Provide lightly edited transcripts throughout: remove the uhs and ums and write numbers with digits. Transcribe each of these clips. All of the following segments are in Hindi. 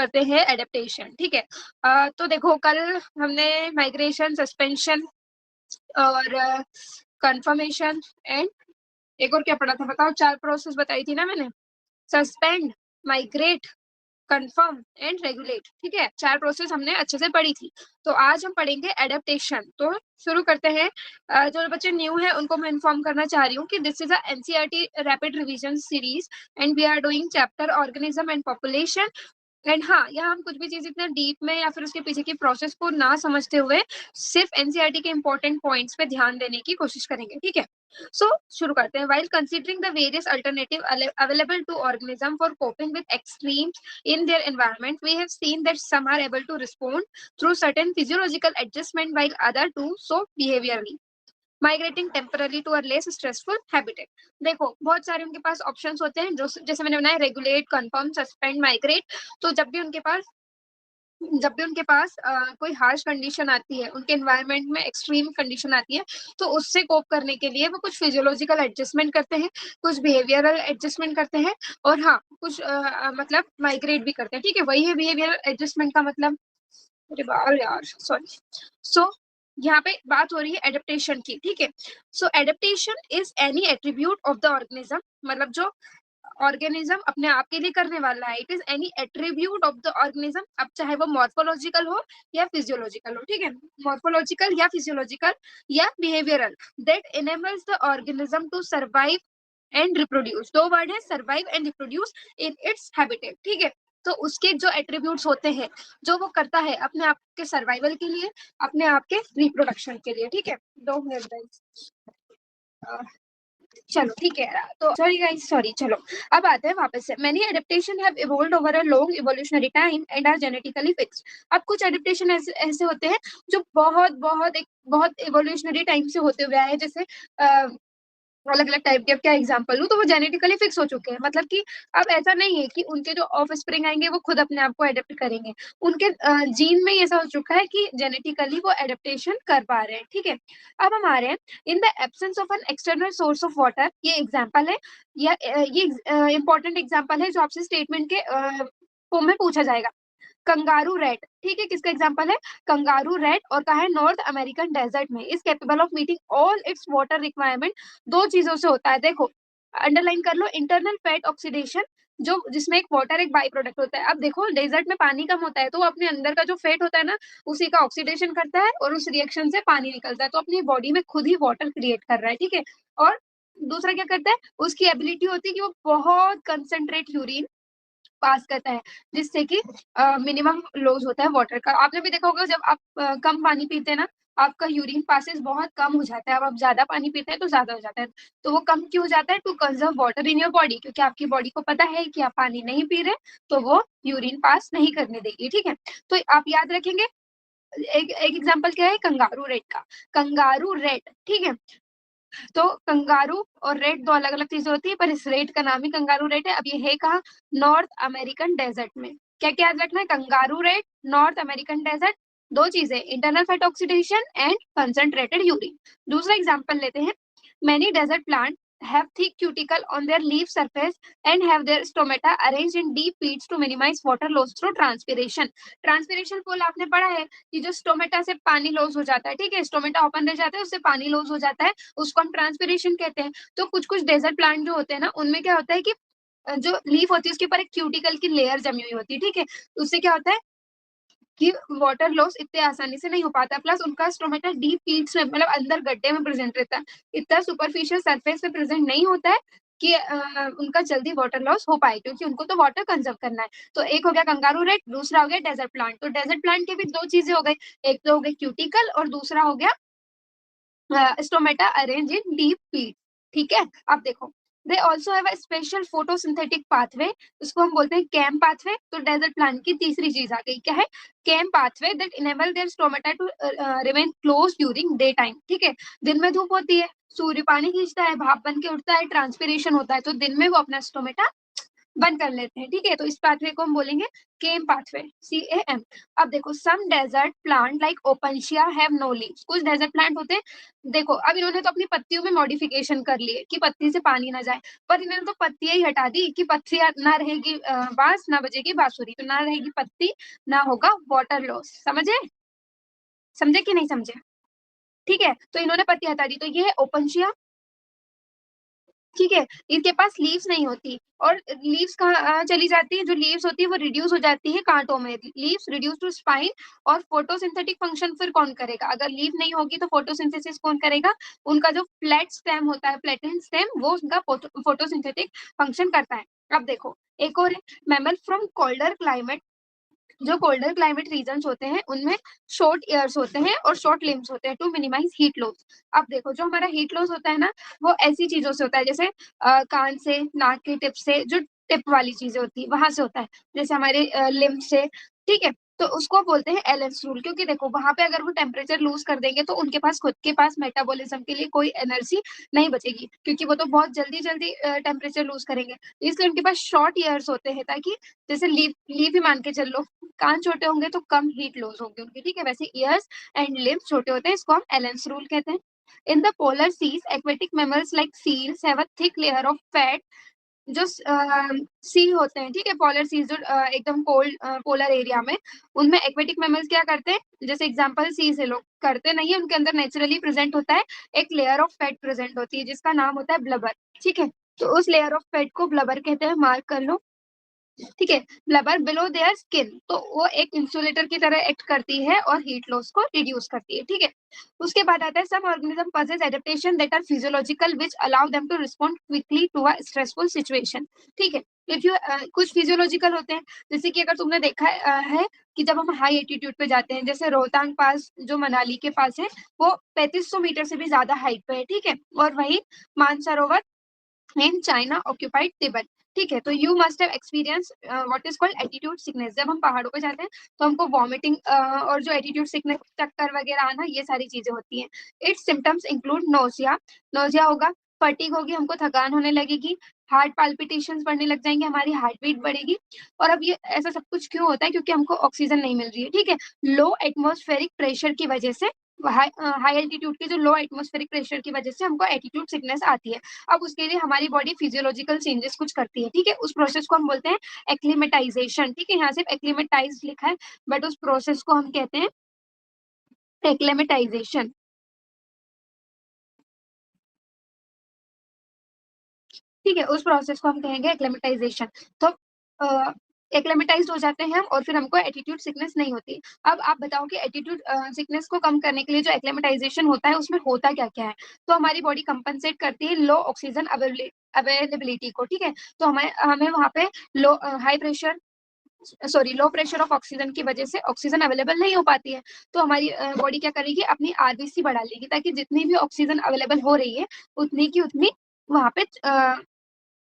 करते हैं एडेप्टेशन। ठीक है, तो देखो कल हमने माइग्रेशन, सस्पेंशन और कंफर्मेशन एंड एक और क्या पढ़ा था बताओ? 4 प्रोसेस बताई थी ना मैंने, suspend, migrate, confirm and regulate. ठीक है, 4 प्रोसेस हमने अच्छे से पढ़ी थी। तो आज हम पढ़ेंगे एडेप्टेशन। तो शुरू करते हैं। जो बच्चे न्यू है उनको मैं इन्फॉर्म करना चाह रही हूँ कि this is a NCERT rapid revision series and we are doing chapter organism and population. And हाँ, यहाँ हम कुछ भी चीज इतना डीप में या फिर उसके पीछे की प्रोसेस को ना समझते हुए सिर्फ एनसीईआरटी के इंपॉर्टेंट पॉइंट्स पे ध्यान देने की कोशिश करेंगे। ठीक है, सो शुरू करते हैं। While considering the various alternative available to organism for coping with extremes in their environment, we have seen that some are able to respond through certain physiological adjustment while other do so behaviorally. Migrating temporary to a less stressful habitat. देखो बहुत सारे उनके पास ऑप्शंस होते हैं, जो जैसे मैंने बनाया रेगुलेट, कंफर्म, सस्पेंड, माइग्रेट। तो जब भी उनके पास कोई हार्श कंडीशन आती है, उनके एनवायरनमेंट में एक्सट्रीम कंडीशन आती है, तो उससे कोप करने के लिए वो कुछ फिजियोलॉजिकल एडजस्टमेंट करते हैं, कुछ बिहेवियरल एडजस्टमेंट करते हैं और हाँ कुछ मतलब माइग्रेट भी करते हैं। ठीक है, वही है बिहेवियरल एडजस्टमेंट का मतलब। अरे बार यार सॉरी। सो यहाँ पे बात हो रही है एडेप्टेशन की। ठीक है, so adaptation is any attribute of the organism, मतलब जो ऑर्गेनिज्म अपने आप के लिए करने वाला है। It is any attribute of the organism, अब चाहे वो मॉर्फोलॉजिकल हो या फिजियोलॉजिकल हो। ठीक है, मॉर्फोलॉजिकल या फिजियोलॉजिकल या behavioural, that enables the organism to survive and reproduce. दो वर्ड है, survive and reproduce in its habitat. ठीक है, तो उसके जो एट्रीब्यूट्स होते हैं, जो वो करता है अपने आप के सर्वाइवल के लिए, अपने आप के रिप्रोडक्शन के लिए। ठीक है, 2 मिनट गाइस, चलो ठीक है। तो सॉरी गाइस, सॉरी। चलो अब आते हैं वापस से। Many adaptation have evolved over a long evolutionary time and are genetically fixed. अब कुछ एडेप्टेशन ऐसे होते हैं जो बहुत इवोल्यूशनरी टाइम से होते हुए आए हैं, जैसे अलग अलग टाइप के। अब क्या एग्जांपल लूं, तो वो जेनेटिकली फिक्स हो चुके हैं, मतलब कि अब ऐसा नहीं है कि उनके जो ऑफ स्प्रिंग आएंगे वो खुद अपने आप को एडेप्ट करेंगे। उनके जीन में ऐसा हो चुका है कि जेनेटिकली वो एडेप्टेशन कर पा रहे हैं। ठीक है, अब हम आ रहे हैं in the absence of an external source of water. ये एग्जाम्पल है, या ये इंपॉर्टेंट एग्जाम्पल है जो आपसे स्टेटमेंट के फॉर्म में पूछा जाएगा। कंगारू रेट, ठीक है, किसका एग्जांपल है? कंगारू रेट, और कहा है नॉर्थ अमेरिकन डेजर्ट में, is capable of meeting all it's water requirement. दो चीजों से होता है, देखो अंडरलाइन कर लो, इंटरनल फैट ऑक्सीडेशन, जो जिसमें एक वाटर एक बाई प्रोडक्ट होता है। अब देखो डेजर्ट में पानी कम होता है, तो अपने अंदर का जो फैट होता है ना, उसी का ऑक्सीडेशन करता है और उस रिएक्शन से पानी निकलता है, तो अपनी बॉडी में खुद ही वाटर क्रिएट कर रहा है। ठीक है, और दूसरा क्या करता है, उसकी एबिलिटी होती है कि वो बहुत कंसेंट्रेट यूरिन पास करता है, जिससे कि मिनिमम लॉस होता है वाटर का। आपने भी देखा होगा जब आप कम पानी पीते हैं ना, आपका यूरिन पासेस बहुत कम हो जाता है। अब आप ज्यादा पानी पीते हैं तो ज्यादा हो जाता है। तो वो कम क्यों हो जाता है? To conserve water in your body, क्योंकि आपकी बॉडी को पता है कि आप पानी नहीं पी रहे, तो वो यूरिन पास नहीं करने देगी। ठीक है, तो आप याद रखेंगे। एक एग्जाम्पल क्या है कंगारू रेट का, कंगारू रेट। ठीक है, तो कंगारू और रेट दो अलग अलग चीजें होती है, पर इस रेट का नाम ही कंगारू रेट है। अब ये है कहाँ? नॉर्थ अमेरिकन डेजर्ट में। क्या क्या याद रखना है? Kangaroo rat, north American desert, दो चीजें, internal fat oxidation and concentrated urine. दूसरा एग्जांपल लेते हैं। Many desert plant have thick cuticle on their leaf surface and have their stomata arranged in deep pits to minimize water loss through transpiration. Transpiration fall आपने पढ़ा है कि जो स्टोमेटा से पानी लॉस हो जाता है। ठीक है, स्टोमेटा ओपन रह जाता है, उससे पानी लॉस हो जाता है, उसको हम ट्रांसपिरेशन कहते हैं। तो कुछ कुछ डेजर्ट प्लांट जो होते हैं ना, उनमें क्या होता है कि जो लीफ होती है उसके ऊपर एक क्यूटिकल की लेयर जमी हुई होती है। ठीक है, उससे क्या होता है कि वाटर लॉस इतने आसानी से नहीं हो पाता, प्लस उनका स्टोमेटा डीप पीट्स में, मतलब अंदर गड्ढे में प्रेजेंट रहता है, इतना सुपरफिशियल सरफेस पे प्रेजेंट नहीं होता है कि उनका जल्दी वाटर लॉस हो पाए, क्योंकि उनको तो वाटर कंजर्व करना है। तो एक हो गया कंगारू रेट, दूसरा हो गया डेजर्ट प्लांट। तो डेजर्ट प्लांट के भी दो चीजें हो गई, एक तो हो गई क्यूटिकल और दूसरा हो गया स्टोमेटा अरेंज इन डीप पीट। ठीक है, अब देखो they also have a special photosynthetic pathway, इसको हम बोलते हैं कैम पाथवे। तो डेजर्ट प्लांट की तीसरी चीज आ गई, क्या है? CAM pathway that enable their stomata to remain close during day time. ठीक है, दिन में धूप होती है, सूर्य पानी खींचता है, भाप बन के उठता है, ट्रांसपिरेशन होता है, तो दिन में वो अपना स्टोमेटा बंद कर लेते हैं, ठीक है। तो इस पाथवे को हम बोलेंगे केम पाथवे, CAM। अब देखो some desert plant like opuntia have no leaves, कुछ डेजर्ट प्लांट होते हैं, देखो अब इन्होंने तो अपनी पत्तियों में मॉडिफिकेशन कर लिए कि पत्ती से पानी ना जाए, पर इन्होंने तो पत्तियां ही हटा दी कि पत्तियां ना रहेगी बांस, ना बजेगी बांसुरी, तो ना रहेगी पत्ती, ना होगा वाटर लॉस। समझे, समझे कि नहीं समझे? ठीक है, तो इन्होंने पत्ती हटा दी, तो ये है ओपनशिया, ठीक है। इनके पास लीव्स नहीं होती, और लीव्स कहाँ चली जाती है, जो लीव्स होती है वो रिड्यूस हो जाती है कांटों में, लीव्स रिड्यूस टू स्पाइन। और फोटोसिंथेटिक फंक्शन फिर कौन करेगा, अगर लीव नहीं होगी तो फोटोसिंथेसिस कौन करेगा, उनका जो फ्लैट स्टेम होता है, फ्लैटेंड स्टेम, वो उनका फोटोसिंथेटिक फंक्शन करता है। अब देखो एक और है, मैमल फ्रॉम कोल्डर क्लाइमेट, जो कोल्डर क्लाइमेट रीजन होते हैं उनमें शॉर्ट ईयर्स होते हैं और शॉर्ट लिम्स होते हैं टू मिनिमाइज हीट लॉस। अब देखो जो हमारा हीट लॉस होता है ना, वो ऐसी चीजों से होता है, जैसे कान से, नाक की टिप से, जो टिप वाली चीजें होती है वहां से होता है, जैसे हमारे लिम्स से, ठीक है। तो उसको बोलते हैं एलेंस रूल, क्योंकि देखो वहां पे अगर वो टेम्परेचर लूज कर देंगे तो उनके पास खुद के पास मेटाबॉलिज्म के लिए कोई एनर्जी नहीं बचेगी, क्योंकि वो तो बहुत जल्दी जल्दी टेम्परेचर लूज करेंगे, इसलिए उनके पास शॉर्ट ईयर्स होते हैं, ताकि जैसे लीव लीव ही मान के चल लो, कान छोटे होंगे तो कम हीट लॉस होगी उनकी, ठीक है। वैसे ईयर्स एंड लिम्स छोटे होते हैं, इसको हम एलेंस रूल कहते हैं। In the polar seas aquatic mammals like seals have a thick layer of fat, जो सी होते हैं, ठीक है, पोलर सीज जो एकदम कोल्ड पोलर एरिया में, उनमें एक्वेटिक मैमल्स क्या करते हैं, जैसे एग्जांपल सी से लोग करते नहीं है, उनके अंदर नेचुरली प्रेजेंट होता है, एक लेयर ऑफ फैट प्रेजेंट होती है जिसका नाम होता है ब्लबर, ठीक है। तो उस लेयर ऑफ फैट को ब्लबर कहते हैं, मार्क कर लो, ठीक है। ब्लबर बिलो देयर स्किन, तो वो एक इंसुलेटर की तरह एक्ट करती है और हीट लॉस को रिड्यूस करती है, ठीक है। उसके बाद आता है some organism possess adaptation that are physiological which allow them to respond quickly to a stressful situation, ठीक है। इफ यू कुछ फिजियोलॉजिकल होते हैं, जैसे कि अगर तुमने देखा है कि जब हम हाई एल्टीट्यूड पे जाते हैं, जैसे रोहतांग पास जो मनाली के पास है, वो 3500 मीटर से भी ज्यादा हाइट पे है, ठीक है। और वही Mansarovar in China occupied Tibet, ठीक है। तो you must have experience what is called attitude sickness, जब हम पहाड़ों पे जाते हैं तो हमको वॉमिटिंग और जो एटीट्यूड सिकनेस, चक्कर वगैरह आना, ये सारी चीजें होती हैं। It's symptoms include nausea, nausea होगा, फटीग होगी, हमको थकान होने लगेगी, हार्ट पाल्पिटेशंस बढ़ने लग जाएंगे, हमारी हार्ट बीट बढ़ेगी। और अब ये ऐसा सब कुछ क्यों होता है, क्योंकि हमको ऑक्सीजन नहीं मिल रही है, ठीक है। लो एटमॉस्फेरिक प्रेशर की वजह से, हाई एल्टीट्यूड के जो लो एटमॉस्फेरिक प्रेशर की वजह से हमको एटीट्यूड सिकनेस आती है। अब उसके लिए हमारी बॉडी फिजियोलॉजिकल चेंजेस कुछ करती है, ठीक है। उस प्रोसेस को हम बोलते हैं एक्लिमेटाइजेशन, ठीक है। यहाँ सिर्फ एक्लिमेटाइज लिखा है, बट उस प्रोसेस को हम कहते हैं एक्लिमेटाइजेशन, ठीक है। उस प्रोसेस को हम कहेंगे एक्लेमेटाइजेशन। तो एक्लेमेटाइज हो जाते हैं हम, और फिर हमको एटीट्यूड सिकनेस नहीं होती। अब आप बताओ कि एटीट्यूड सिकनेस को कम करने के लिए जो एक्लेमेटाइजेशन होता है उसमें होता क्या क्या है। तो हमारी बॉडी कंपनसेट करती है लो ऑक्सीजन अवेलेबिलिटी को, ठीक है। तो हमें हमें वहाँ पे low high pressure, sorry low pressure of oxygen की वजह से ऑक्सीजन अवेलेबल नहीं हो पाती है, तो हमारी बॉडी क्या करेगी, अपनी आरबीसी बढ़ा लेगी, ताकि जितनी भी ऑक्सीजन अवेलेबल हो रही है उतनी की उतनी वहां पे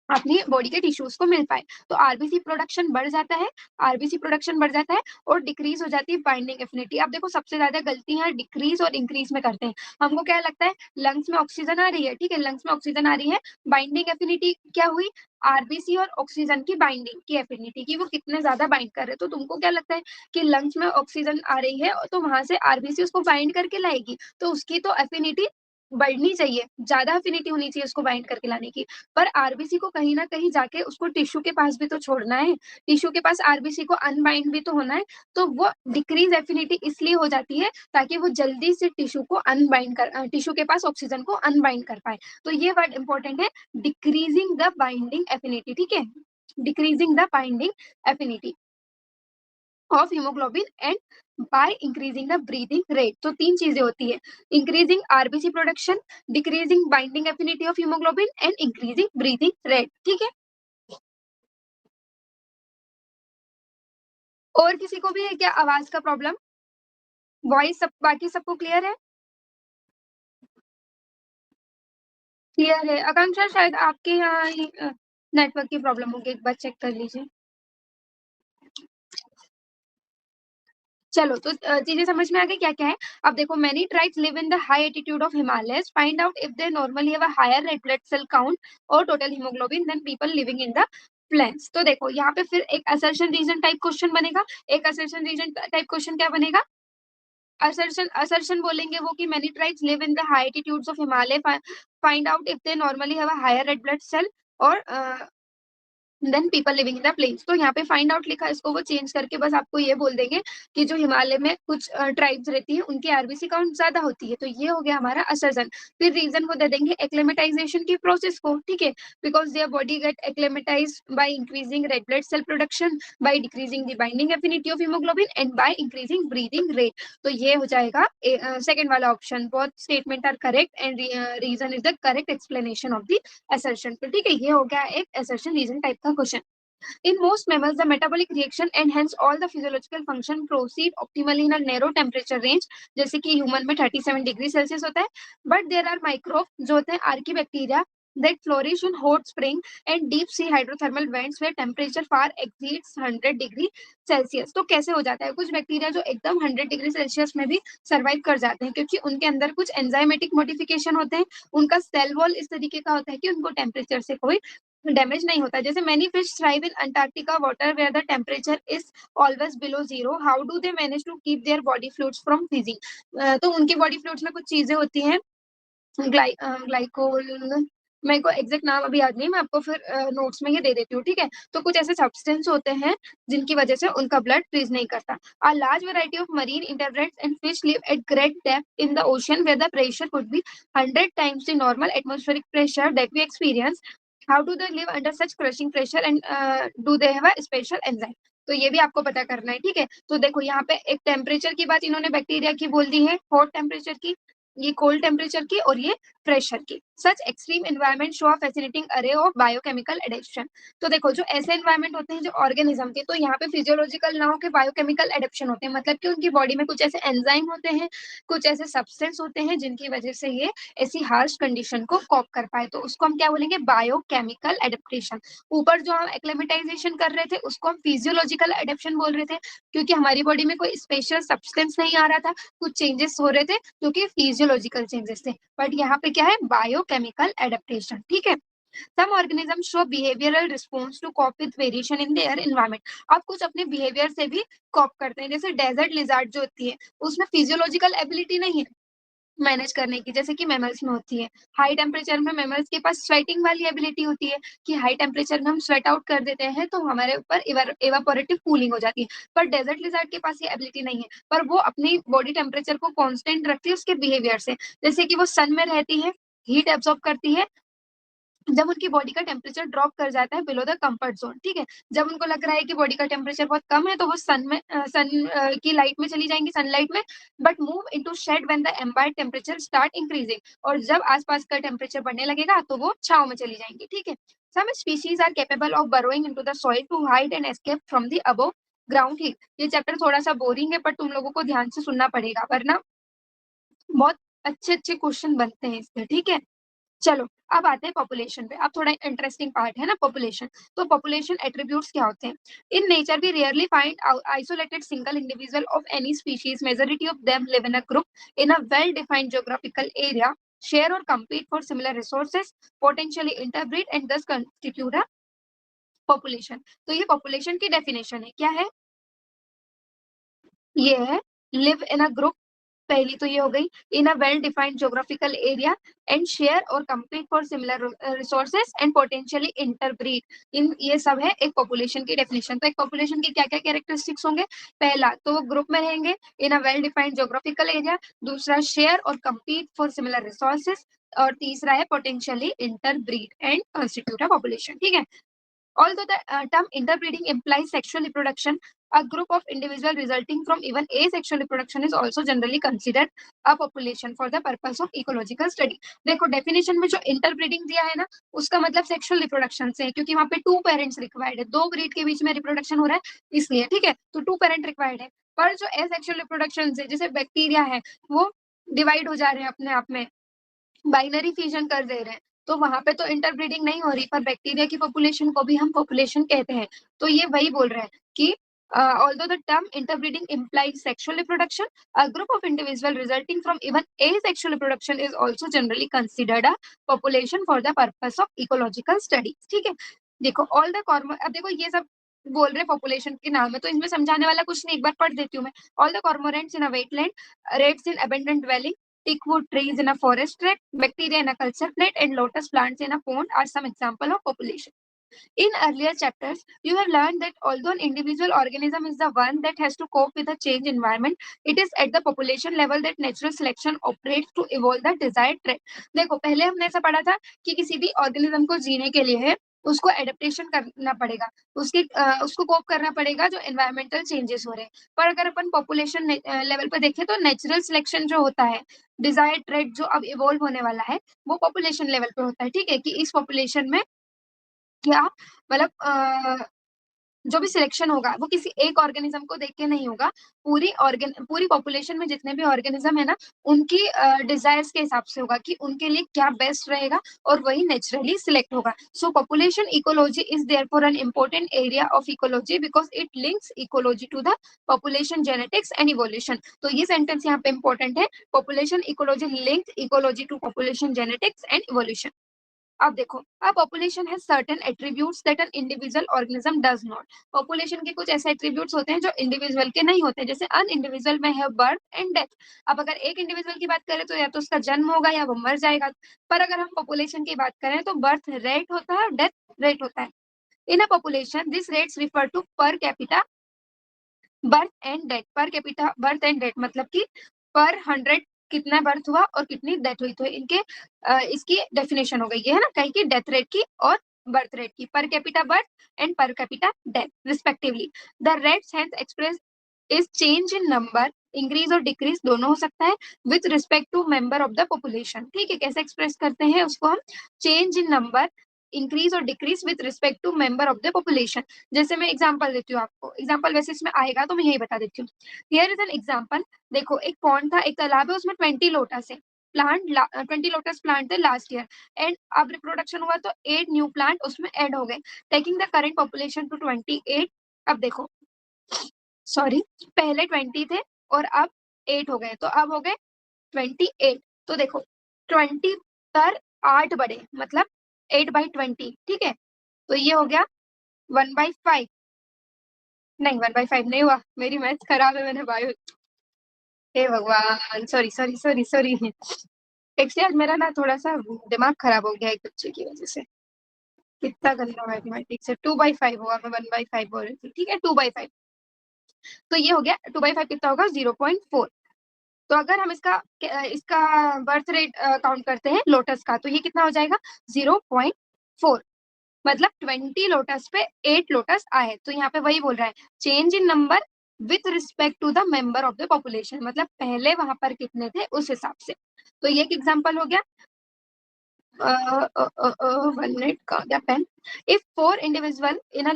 अपनी बॉडी के टिश्यूज को मिल पाए। तो आरबीसी प्रोडक्शन बढ़ जाता है, आरबीसी प्रोडक्शन बढ़ जाता है, और डिक्रीज हो जाती है बाइंडिंग एफिनिटी। अब देखो सबसे ज्यादा गलतियां डिक्रीज और इंक्रीज में करते हैं। हमको क्या लगता है, लंग्स में ऑक्सीजन आ रही है, ठीक है, लंग्स में ऑक्सीजन आ रही है, बाइंडिंग एफिनिटी क्या हुई, आरबीसी और ऑक्सीजन की बाइंडिंग की एफिनिटी की, वो कितने ज्यादा बाइंड कर रहे हैं। तो तुमको क्या लगता है कि लंग्स में ऑक्सीजन आ रही है तो वहां से आरबीसी उसको बाइंड करके लाएगी, तो उसकी तो एफिनिटी बढ़नी चाहिए, ज्यादा एफिनिटी होनी चाहिए उसको बाइंड करके लाने की। पर आरबीसी को कहीं ना कहीं जाके उसको टिश्यू के पास भी तो छोड़ना है, टिश्यू के पास आरबीसी को अनबाइंड भी तो होना है। तो वो डिक्रीज एफिनिटी इसलिए हो जाती है ताकि वो जल्दी से टिश्यू को अनबाइंड कर, टिश्यू के पास ऑक्सीजन को अनबाइंड कर पाए। तो ये वर्ड इंपॉर्टेंट है, डिक्रीजिंग द बाइंडिंग एफिनिटी, ठीक है, decreasing the binding affinity of haemoglobin and by increasing the breathing rate. तो तीन चीजें होती है, increasing RBC production, decreasing binding affinity of haemoglobin and increasing breathing rate, ठीक है। और किसी को भी है क्या आवाज का प्रॉब्लम, वॉइस सब बाकी सबको क्लियर है? क्लियर है। आकांक्षा शायद आपके यहाँ ही नेटवर्क की प्रॉब्लम होगी, एक बार चेक कर लीजिए। चलो तो चीजें समझ में आ गई क्या क्या है। अब देखो many tribes live in the high altitude of Himalayas, find out if they normally have a higher red blood cell count और total haemoglobin than people living in the plains. तो देखो यहाँ पे फिर एक असर्शन रीजन टाइप क्वेश्चन बनेगा। एक असर्शन रीजन टाइप क्वेश्चन क्या बनेगा? असर्शन बोलेंगे वो कि many tribes live in the high altitudes of Himalaya, find out if they normally have a higher red blood cell और then people living in the plains. तो यहाँ पे फाइंड आउट लिखा है, इसको वो चेंज करके बस आपको ये बोल देंगे कि जो हिमालय में कुछ ट्राइब्स रहती है उनकी आरबीसी काउंट ज्यादा होती है। तो ये हो गया हमारा असर्शन। फिर रीजन वो दे देंगे एक्लेमेटाइजेशन की प्रोसेस को, ठीक है, because their body get acclimatise by increasing red blood cell production, by decreasing the binding affinity of haemoglobin and by increasing breathing rate. तो ये हो जाएगा सेकंड वाला option. Both statement are correct and reason is the correct explanation of the assertion। तो ठीक है, ये हो गया एक assertion reason टाइप का question. In most mammals, the metabolic reaction and hence all the physiological function proceed optimally in a narrow temperature range, जैसे कि ह्यूमन में 37 डिग्री सेल्सियस होता है। बट देर आर माइक्रोब जो होते हैं archaebacteria that flourish in hot spring and deep sea hydrothermal vents where temperature far exceeds 100 degree Celsius. तो कैसे हो जाता है? कुछ बैक्टीरिया जो एकदम 100 डिग्री सेल्सियस में भी सर्वाइव कर जाते हैं क्योंकि उनके अंदर कुछ एंजाइमेटिक मॉडिफिकेशन होते हैं। उनका सेल वॉल इस तरीके का होता है कि उनको टेम्परेचर से कोई डैमेज नहीं होता। जैसे many fish thrive in Antarctica water where the temperature is always below zero. How do they manage to keep their body fluids from freezing? तो उनके बॉडी फ्लूइड्स में कुछ चीजें होती हैं, ग्लाइकोल, मेरे को एग्जैक्ट नाम अभी याद नहीं, मैं आपको फिर नोट्स में ये दे देती हूँ, ठीक है। तो कुछ ऐसे सब्सटेंस होते हैं जिनकी वजह से उनका ब्लड फ्रीज नहीं करता। A large variety of marine invertebrates and fish live at great depth in the ocean where the pressure could be 100 times the normal atmospheric pressure that we experience. How do they live under such crushing pressure and do they have a special enzyme? तो ये भी आपको पता करना है, ठीक है। तो देखो यहाँ पे एक टेम्परेचर की बात इन्होंने बैक्टीरिया की बोल दी है, हॉट टेम्परेचर की, ये कोल्ड टेम्परेचर की और ये प्रेशर की। सच extreme environment show a fascinating अरे ऑफ बायोकेमिकल एडेप्शन। तो देखो जो ऐसे एनवायरमेंट होते हैं जो ऑर्गेनिज्म के, तो यहाँ पे फिजियोलॉजिकल ना हो के बायोकेमिकल एडेप्शन होते हैं, मतलब कि उनकी बॉडी में कुछ ऐसे एंजाइम होते हैं, कुछ ऐसे सब्सटेंस होते हैं जिनकी वजह से ये ऐसी हार्श कंडीशन को कॉप कर पाए। तो उसको हम क्या बोलेंगे? Biochemical adaptation. ऊपर जो हम एक्लेमेटाइजेशन कर रहे थे उसको हम फिजियोलॉजिकल एडेप्शन बोल रहे थे क्योंकि हमारी बॉडी में कोई स्पेशल सब्सटेंस नहीं आ रहा था, कुछ चेंजेस हो रहे थे जो कि फिजियोलॉजिकल चेंजेस थे। बट यहाँ पे क्या है? बायोकेमिकल एडेप्टेशन, ठीक है। Some organisms show behavioral response to cope with variation in their environment। अब कुछ अपने बिहेवियर से भी कॉप करते हैं। जैसे डेजर्ट लिजार्ड जो होती है उसमें फिजियोलॉजिकल एबिलिटी नहीं है मैनेज करने की, जैसे कि मैमल्स में होती है। हाई टेम्परेचर में मैमल्स के पास स्वेटिंग वाली एबिलिटी होती है कि हाई टेम्परेचर में हम स्वेट आउट कर देते हैं तो हमारे ऊपर इवापोरेटिव कूलिंग हो जाती है। पर डेजर्ट लिजार्ड के पास ये एबिलिटी नहीं है, पर वो अपनी बॉडी टेम्परेचर को कांस्टेंट रखती है उसके बिहेवियर से। जैसे कि वो सन में रहती है, हीट एब्जॉर्ब करती है, जब उनकी बॉडी का टेम्परेचर ड्रॉप कर जाता है बिलो द कंफर्ट जोन, ठीक है। जब उनको लग रहा है कि बॉडी का टेम्परेचर बहुत कम है तो वो सन की लाइट में चली जाएंगी, सनलाइट में, but move into shade when the ambient temperature start increasing. और जब आसपास का टेम्परेचर बढ़ने लगेगा तो वो छाव में चली जाएंगी, ठीक है। Some species are capable of burrowing into the soil to hide and escape from the above ground heat. ये चैप्टर थोड़ा सा बोरिंग है पर तुम लोगों को ध्यान से सुनना पड़ेगा वरना बहुत अच्छे अच्छे क्वेश्चन बनते हैं इससे, ठीक है। चलो अब आते हैं पॉपुलेशन पे। अब थोड़ा इंटरेस्टिंग पार्ट है ना पॉपुलेशन। तो पॉपुलेशन एट्रीब्यूट्स क्या होते हैं? In nature we rarely find isolated single individual of any species. Majority of them live in a group in a well defined geographical area, share और compete for similar resources, potentially interbreed and thus constitute a population। तो ये पॉपुलेशन की डेफिनेशन है, क्या है? ये है लिव इन अ ग्रुप, पहली तो ये हो गई, in a well defined geographical area and share और compete for similar resources and potentially interbreed. इन ये सब है एक पॉपुलेशन की डेफिनेशन। तो एक पॉपुलेशन की क्या क्या कैरेक्टरिस्टिक्स होंगे? पहला तो वो ग्रुप में रहेंगे in a well defined geographical area, दूसरा शेयर और compete फॉर सिमिलर रिसोर्सेज, और तीसरा है potentially interbreed and constitute a population, ठीक है। Although the term interbreeding implies sexual reproduction, a group of individuals resulting from even asexual reproduction is also generally considered a population for the purpose of ecological study। देखो डेफिनेशन में जो इंटरब्रीडिंग दिया है ना उसका मतलब सेक्सुअल रिप्रोडक्शन से है क्योंकि वहाँ पे टू पेरेंट्स रिक्वायर्ड है, दो ब्रीड के बीच में रिप्रोडक्शन हो रहा है इसलिए, ठीक है। तो टू पेरेंट रिक्वायर्ड है। पर जो एसेक्सुअल रिप्रोडक्शन से जैसे बैक्टीरिया है वो डिवाइड हो जा रहे हैं अपने आप में, बाइनरी फ्यूजन कर दे रहे हैं, तो वहां पे तो इंटरब्रीडिंग नहीं हो रही, पर बैक्टीरिया की पॉपुलेशन को भी हम पॉपुलेशन कहते हैं। तो ये वही बोल रहे हैं कि although the term interbreeding implies sexual reproduction, a group of individuals resulting from even asexual reproduction is also generally considered a population for the purpose of ecological studies, ठीक है। देखो ऑल द कॉर्मोरेंट्स, अब देखो ये सब बोल रहे पॉपुलेशन के नाम है, तो इसमें समझाने वाला कुछ नहीं, एक बार पढ़ देती हूँ मैं। All the cormorants in a wetland, rats in abundant dwelling, teakwood trees in a forest tract, bacteria in a culture plate, and lotus plants in a pond are some example of population. In earlier chapters, you have learned that although an individual organism is the one that has to cope with a changed environment, it is at the population level that natural selection operates to evolve the desired trait. देखो पहले हमने ऐसा पढ़ा था कि किसी भी ऑर्गेनिज्म को जीने के लिए है उसको एडेप्टेशन करना पड़ेगा, उसको कोप करना पड़ेगा जो एनवायरमेंटल चेंजेस हो रहे हैं। पर अगर अपन पॉपुलेशन लेवल पर देखें तो नेचुरल सिलेक्शन जो होता है, डिजायर्ड ट्रेट जो अब इवॉल्व होने वाला है, वो पॉपुलेशन लेवल पे होता है। ठीक है, कि इस पॉपुलेशन में क्या मतलब जो भी सिलेक्शन होगा वो किसी एक ऑर्गेनिज्म को देख के नहीं होगा, पूरी पॉपुलेशन में जितने भी ऑर्गेनिज्म है ना, उनकी डिजायर्स के हिसाब से होगा कि उनके लिए क्या बेस्ट रहेगा, और वही नेचुरली सिलेक्ट होगा। So population ecology is therefore an important area of ecology because it links ecology to the population genetics and evolution. तो ये सेंटेंस यहाँ पे इंपॉर्टेंट है, population ecology links ecology to population genetics and evolution. अब देखो, a population has certain attributes that an individual organism does not. Population के कुछ ऐसे एट्रीब्यूट्स होते हैं जो इंडिविजुअल के नहीं होते, जैसे अन इंडिविजुअल में है बर्थ एंड डेथ। अब अगर एक इंडिविजुअल की बात करें तो या तो उसका जन्म होगा या वो मर जाएगा, पर अगर हम पॉपुलेशन की बात करें तो बर्थ रेट होता है और डेथ रेट होता है। In a population this rates refer to per capita birth and death. Per capita birth and death मतलब कि पर 100 कितना बर्थ हुआ और कितनी डेथ हुई, तो इनके इसकी डेफिनेशन हो गई है ना, कहीं की डेथ रेट की और बर्थ रेट की, per capita birth and per capita death respectively. The rates has express is change in number, increase और डिक्रीज दोनों हो सकता है with respect to member of the population. ठीक है, कैसे एक्सप्रेस करते हैं उसको हम, चेंज इन नंबर, इंक्रीज और decrease with respect to member of the population. जैसे मैं एग्जांपल देती हूँ आपको, एग्जांपल वैसे इसमें आएगा तो मैं यही बता देती हूँ। हियर इज एन एग्जांपल, देखो एक पॉन्ड था, एक तालाब है, उसमें 20 लोटस है प्लांट, 20 लोटस प्लांट थे लास्ट ईयर, एंड अब रिप्रोडक्शन हुआ तो 8 न्यू प्लांट उसमें ऐड हो गए, taking the current population to 28। अब देखो सॉरी, पहले 20 थे और अब 8 हो गए, तो अब हो गए 28। तो देखो 20 पर 8 बढ़े मतलब 8/20। ठीक है, तो ये हो गया 1/5, नहीं 1/5 नहीं हुआ, मेरी मैथ्स खराब है, मैंने बायो, हे भगवान, sorry sorry sorry sorry. Actually आज मेरा ना थोड़ा सा दिमाग खराब हो गया एक बच्चे की वजह से, कितना गंदा मैथमेटिक्स है। 2/5 हुआ, मैं 1/5 बोल रही थी। ठीक है, 2/5, तो ये हो गया 2/5 कितना होगा, 0.4। तो अगर हम इसका इसका बर्थ रेट काउंट करते हैं लोटस का, तो ये कितना हो जाएगा, 0.4। मतलब 20 लोटस पे 8 लोटस आए, तो यहाँ पे वही बोल रहा है, change in number with respect to the member of the population, मतलब पहले वहां पर कितने थे उस हिसाब से। तो ये एक एग्जांपल हो गया। 1 मिनट का क्या pain. If 4 individual in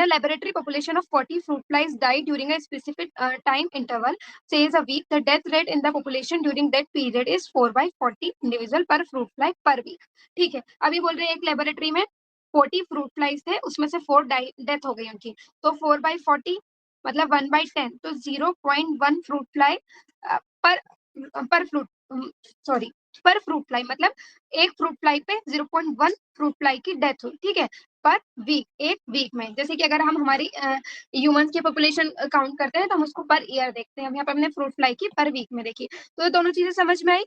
a laboratory population of 40 fruit flies died during a specific time interval, says a week, the death rate in the population during that period is 4/40 individual per fruit fly per week। ठीक है, अभी बोल रहे हैं एक लेबोरेटरी में 40 फ्रूट फ्लाइज थे, उसमें से 4 डेथ हो गई उनकी, तो 4/40 मतलब 1/10, तो 0.1 फ्रूट फ्लाई पर पर फ्रूट सॉरी पर फ्रूट फ्लाई, मतलब एक फ्रूट फ्लाई पे 0.1 फ्रूट फ्लाई की डेथ हुई। ठीक है, पर वीक, एक वीक में, जैसे कि अगर हम हमारी ह्यूमंस की पॉपुलेशन काउंट करते हैं तो हम उसको पर ईयर देखते हैं, यहाँ पे हमने फ्रूट फ्लाई की पर वीक में देखी। तो ये दोनों चीजें समझ में आई,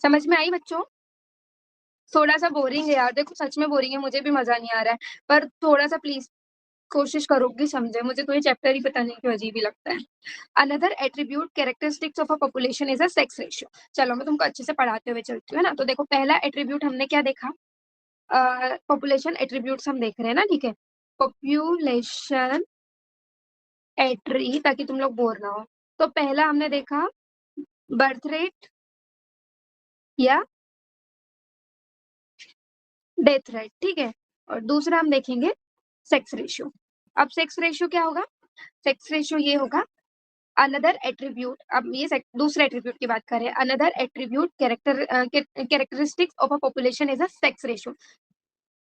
समझ में आई बच्चों? थोड़ा सा बोरिंग है यार, देखो सच में बोरिंग है, मुझे भी मजा नहीं आ रहा है, पर थोड़ा सा प्लीज कोशिश करोगी समझे, मुझे तो ये चैप्टर ही पता नहीं क्यों अजीब ही लगता है। Another attribute characteristics of a population is a sex ratio. चलो मैं तुमको अच्छे से पढ़ाते हुए चलती हूँ, है ना। तो देखो पहला एट्रीब्यूट हमने क्या देखा, पॉपुलेशन एट्रीब्यूट्स हम देख रहे हैं ना, ठीक है, पॉपुलेशन एट्री, ताकि तुम लोग बोर ना हो। तो पहला हमने देखा बर्थ रेट या डेथ रेट, ठीक है, और दूसरा हम देखेंगे सेक्स रेशियो। अब सेक्स रेशियो क्या होगा, सेक्स रेशियो ये होगा अनदर एट्रीब्यूट, अब ये दूसरे एट्रीब्यूट की बात करें, another attribute characteristics of a population is a sex ratio.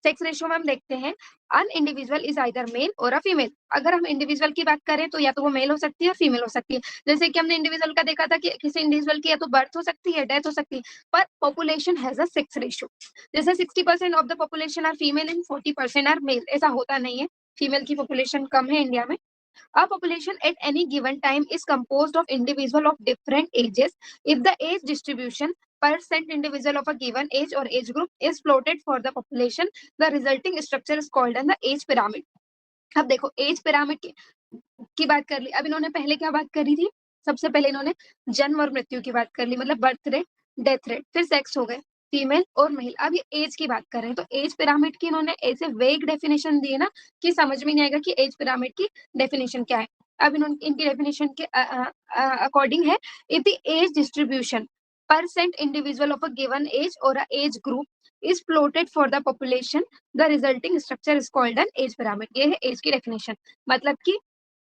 Sex ratio में हम देखते हैं अन इंडिविजुअल इज आइदर मेल और अ फीमेल। अगर हम इंडिविजुअल की बात करें तो या तो वो मेल हो सकती है और फीमेल हो सकती है। जैसे कि हमने इंडिविजुअल का देखा था कि किसी इंडिविजुअल की या तो बर्थ हो सकती है, डेथ हो सकती है, पर population has a sex ratio. जैसे 60% of the population are female and 40% are male, ऐसा होता नहीं है। फीमेल की पॉपुलेशन कम है इंडिया में। A population at any given time is composed of individuals of different ages. If the age distribution percent individual of a given age or age group is plotted for the population, the resulting structure is called an the age pyramid. अब देखो एज पिरामिड की बात कर ली। अब इन्होंने पहले क्या बात करी थी? सबसे पहले इन्होंने जन्म और मृत्यु की बात कर ली, मतलब बर्थ रेट, डेथ रेट, फिर सेक्स हो गए, फीमेल और मेल। अब ये एज की बात कर रहे हैं, तो एज पिरामिड की इन्होंने ऐसे वेग डेफिनेशन दी है ना कि समझ में नहीं आएगा कि एज पिरामिड की डेफिनेशन क्या है। अब इन्होंने इनकी डेफिनेशन के अकॉर्डिंग है, if the age distribution percent individual of a given age और a age group is plotted for the population, the resulting structure is called an age pyramid. ये है एज की डेफिनेशन, मतलब कि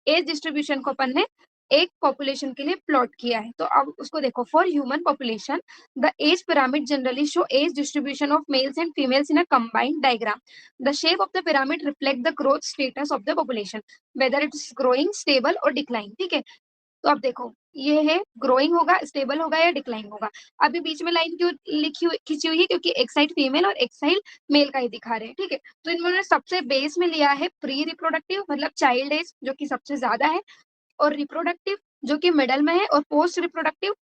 एज डिस्ट्रीब्यूशन को अपन ने एक पॉपुलेशन के लिए प्लॉट किया है। तो अब उसको देखो, for human population the age pyramid generally show age distribution of males and females in a combined diagram. The shape of the pyramid reflect the growth status of the population, whether it is growing, stable और डिक्लाइन। ठीक है, तो अब देखो ये है ग्रोइंग होगा, स्टेबल होगा या डिक्लाइन होगा। अभी बीच में लाइन क्यों लिखी हुई खींची हुई है? क्योंकि एक साइड फीमेल और एक साइड मेल का ही दिखा रहे हैं। ठीक है, तो इन्होंने सबसे बेस में लिया है प्री रिप्रोडक्टिव मतलब चाइल्ड एज जो कि सबसे ज्यादा है, और रिप्रोडक्टिव जो कि मिडल में है, और पोस्ट रिप्रोडक्टिव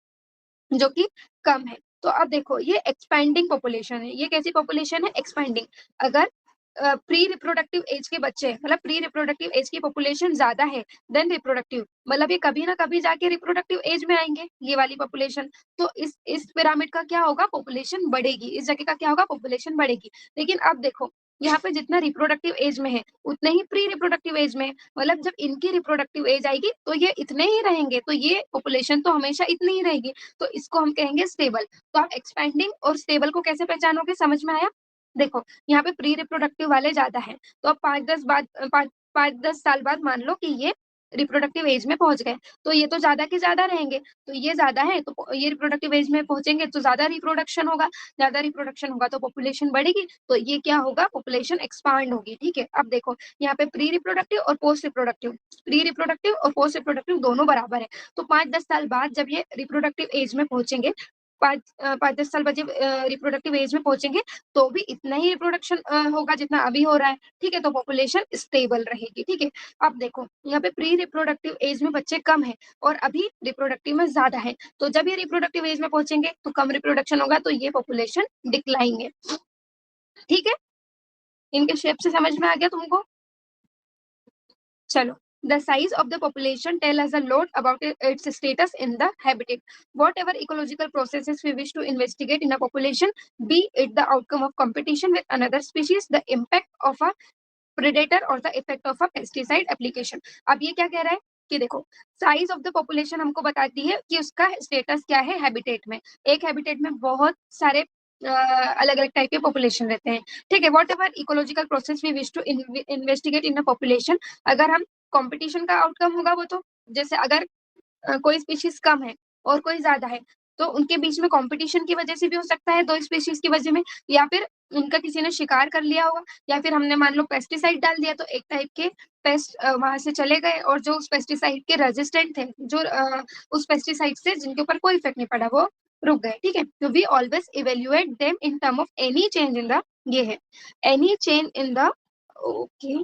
जो कि कम है। तो अब देखो ये एक्सपेंडिंग पॉपुलेशन है। ये कैसी पॉपुलेशन है? एक्सपेंडिंग। अगर प्री रिप्रोडक्टिव एज के बच्चे मतलब प्री रिप्रोडक्टिव एज की पॉपुलेशन ज्यादा है देन रिप्रोडक्टिव, मतलब ये कभी ना कभी जाके रिप्रोडक्टिव एज में आएंगे ये वाली पॉपुलेशन। तो इस पिरामिड का क्या होगा? पॉपुलेशन बढ़ेगी। इस जगह का क्या होगा? पॉपुलेशन बढ़ेगी। लेकिन अब देखो यहाँ पे जितना रिप्रोडक्टिव एज में है उतने ही प्री रिप्रोडक्टिव एज में है, मतलब जब इनकी रिप्रोडक्टिव एज आएगी तो ये इतने ही रहेंगे, तो ये पॉपुलेशन तो हमेशा इतनी ही रहेगी। तो इसको हम कहेंगे स्टेबल। तो आप एक्सपेंडिंग और स्टेबल को कैसे पहचानोगे? समझ में आया? देखो यहाँ पे प्री रिप्रोडक्टिव वाले ज्यादा है, तो अब 5-10 साल बाद मान लो कि ये रिप्रोडक्टिव एज में पहुंच गए, तो ये तो ज्यादा के ज्यादा रहेंगे। तो ये ज्यादा है तो ये रिप्रोडक्टिव एज में पहुंचेंगे तो ज्यादा रिप्रोडक्शन होगा, ज्यादा रिप्रोडक्शन होगा तो पॉपुलेशन बढ़ेगी, तो ये क्या होगा? पॉपुलेशन एक्सपांड होगी। ठीक है, अब देखो यहाँ पे प्री रिप्रोडक्टिव और पोस्ट रिप्रोडक्टिव, प्री रिप्रोडक्टिव और पोस्ट रिप्रोडक्टिव दोनों बराबर है। तो 5-10 साल बाद जब ये रिप्रोडक्टिव एज में पहुंचेंगे, 5-10 साल बाद जब रिप्रोडक्टिव एज में पहुंचेंगे तो भी इतना ही रिप्रोडक्शन होगा जितना अभी हो रहा है। ठीक है, तो पॉपुलेशन स्टेबल रहेगी। ठीक है, अब देखो यहाँ पे प्री रिप्रोडक्टिव एज में बच्चे कम है और अभी रिप्रोडक्टिव में ज्यादा है, तो जब ये रिप्रोडक्टिव एज में पहुंचेंगे तो कम रिप्रोडक्शन होगा, तो ये पॉपुलेशन डिक्लाइन है। ठीक है, इनके शेप से समझ में आ गया तुमको? चलो, the size of the population tell us a lot about its status in the habitat. Whatever ecological processes we wish to investigate in a population, be it the outcome of competition with another species, the impact of a predator or the effect of a pesticide application. अब ये क्या कह रहा है कि देखो साइज ऑफ द पॉपुलेशन हमको बताती है कि उसका स्टेटस क्या है हैबिटेट में। एक हैबिटेट में बहुत सारे अलग अलग टाइप के पॉपुलेशन रहते हैं। ठीक है, whatever ecological process we wish to investigate in a population, अगर हम कंपटीशन का आउटकम होगा वो तो, जैसे अगर कोई स्पीशीज कम है और कोई ज्यादा है तो उनके बीच में कंपटीशन की वजह से भी हो सकता है, दो स्पीशीज की वजह में, या फिर उनका किसी ने शिकार कर लिया होगा, या फिर हमने मान लो पेस्टिसाइड डाल दिया तो एक टाइप के पेस्ट वहां से चले गए, और जो उस पेस्टिसाइड के रेजिस्टेंट थे, जो उस पेस्टिसाइड से जिनके ऊपर कोई इफेक्ट नहीं पड़ा, वो रुक गए। ठीक है, तो we always evaluate them in term of any change in the, ये है any change in the, okay,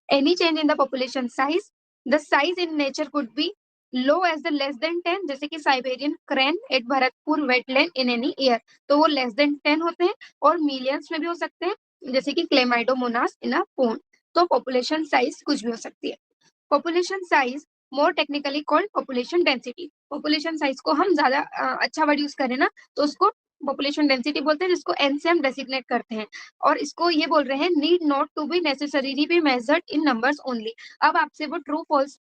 any change in the population size. The size in nature could be low as the less than 10, जैसे कि Siberian crane at Bharatpur wetland in any year, तो वो लेस देन 10 होते हैं, और मिलियंस में भी हो सकते हैं, जैसे कि क्लेमाइडोमोनास इन अ पोन। तो पॉपुलेशन साइज कुछ भी हो सकती है। Population size more technically called population density. Population size को हम ज्यादा अच्छा वर्ड यूज करें ना तो उसको पॉपुलेशन डेंसिटी बोलते हैं, जिसको एन से हम डेसिग्नेट करते हैं, और इसको ये बोल रहे हैं need not to be necessarily be measured in numbers only. अब आपसे वो ट्रू फॉल्स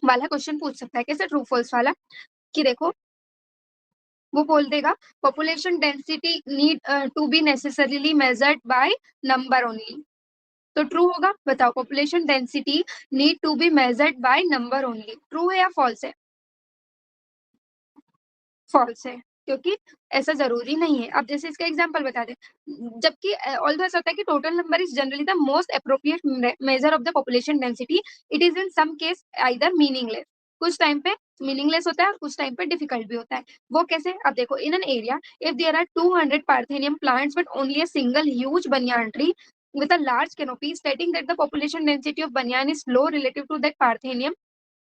वाला क्वेश्चन पूछ सकता है। कैसे ट्रू फॉल्स वाला? कि देखो वो बोल देगा population density need to be necessarily measured by number only, तो ट्रू होगा? बताओ, population density need to be measured by number only, true है या फॉल्स है? फॉल्स है। क्योंकि ऐसा ज़रूरी नहीं है। अब जैसे इसका एग्ज़ाम्पल बता दें, जबकि ऑल्दो ऐसा होता है कि total number is generally the most appropriate measure of the population density, it is in some case either meaningless. कुछ टाइम पे मीनिंगलेस होता है और कुछ टाइम पे डिफिकल्ट भी होता है। वो कैसे? अब देखो, in an area if there are 200 parthenium plants but only a single huge banyan tree with a large canopy, stating that the population density of banyan is low relative to that parthenium